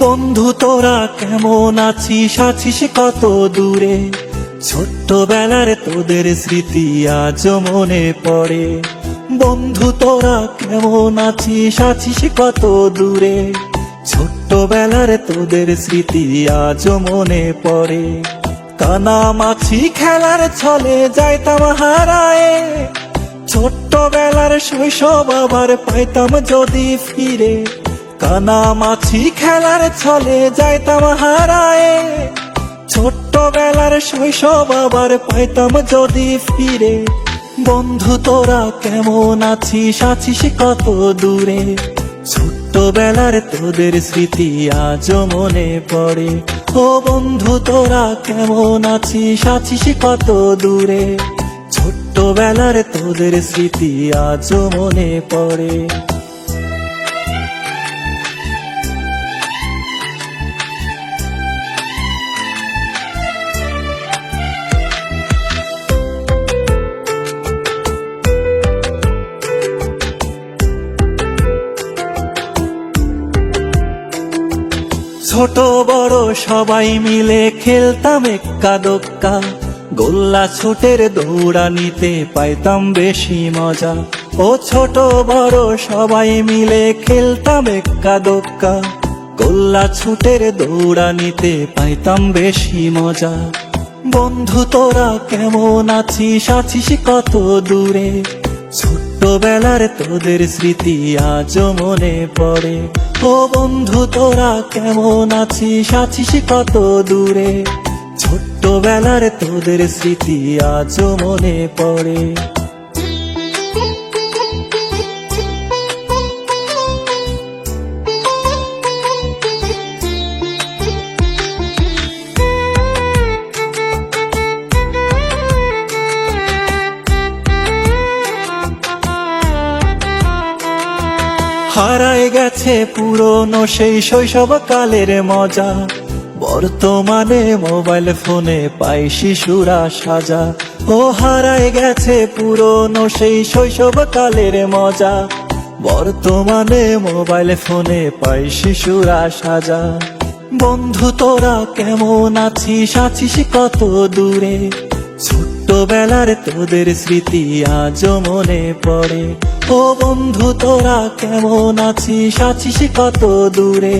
বন্ধু তোরা কেমন আছিস, আছিস কত দূরে? ছোট্টবেলার তোদের স্মৃতি আজও মনে পড়ে। বন্ধু তোরা কেমন আছিস, আছিস কত দূরে? ছোট্টবেলার তোদের স্মৃতি আজও মনে পড়ে। কানামাছি খেলার ছলে যাইতাম হারায়ে, ছোট্টবেলার শৈশব আবার পাইতাম যদি ফিরে। কানামাছি খেলার ছলে যাইতাম হারায়ে, ছোট্টবেলার শৈশব আবার পাইতাম যদি ফিরে। বন্ধু তোরা কেমন আছিস, আছিস কত দূরে? ছোট্টবেলার তোদের স্মৃতি আজও মনে পড়ে। ও বন্ধু তোরা কেমন আছিস, আছিস কত দূরে? ছোট্টবেলার তোদের স্মৃতি আজও মনে পড়ে। ছোট বড় সবাই মিলে খেলতাম এক্কা দোক্কা, গোল্লা ছুটের দৌড়ানিতে পাইতাম বেশি মজা। ও ছোট বড় সবাই মিলে খেলতাম এক্কা দোক্কা, গোল্লা ছুটের দৌড়ানিতে পাইতাম বেশি মজা। বন্ধু তোরা কেমন আছিস, আছিস কত দূরে? ছোট্টবেলার তোদের স্মৃতি আজও মনে পড়ে। ও বন্ধু তোরা কেমন আছিস, আছিস কত দূরে? ছোট্টবেলার তোদের স্মৃতি আজও মনে পড়ে। হারায় গেছে পুরনো সেই শৈশবকালের মজা, বর্তমানে মোবাইল ফোনে পাই শিশুরা সাজা। ও হারায় গেছে পুরনো সেই শৈশবকালের মজা, বর্তমানে মোবাইল ফোনে পাই শিশুরা সাজা। বন্ধু তোরা কেমন আছিস, আছিস কত দূরে? ছোট্টবেলার তোদের স্মৃতি আজও মনে পড়ে। ও বন্ধু তোরা কেমন আছিস, আছিস কত দূরে?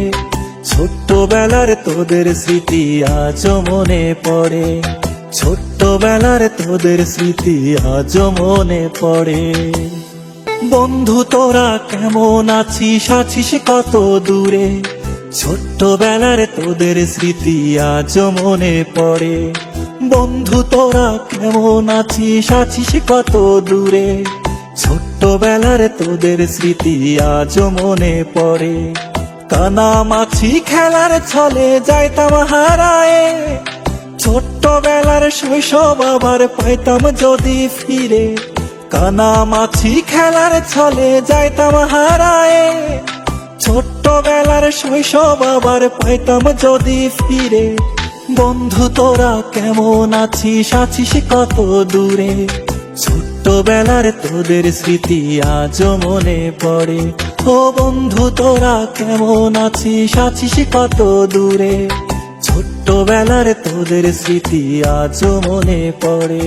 ছোট্টবেলার তোদের স্মৃতি আজও মনে পড়ে। ছোট্টবেলার তোদের স্মৃতি আজও মনে পড়ে। বন্ধু তোরা কেমন আছিস, আছিস কত দূরে? ছোট্টবেলার তোদের স্মৃতি আজও মনে পড়ে। বন্ধু তোরা কেমন আছিস, আছিস কত দূরে? ছোট্টবেলার তোদের স্মৃতি আজও মনে পড়ে। কানামাছি খেলার ছলে যাইতাম হারায়ে, ছোট্টবেলার শৈশব আবার পাইতাম যদি ফিরে। কানামাছি খেলার ছলে যাইতাম হারায়ে, ছোট্টবেলার শৈশব আবার পাইতাম যদি ফিরে। বন্ধু তোরা কেমন আছিস, আছিস কত দূরে? ছোট্টবেলার তোদের স্মৃতি আজও মনে পড়ে। ও বন্ধু তোরা কেমন আছিস, আছিস কত দূরে? ছোট্টবেলার তোদের স্মৃতি আজও মনে পড়ে।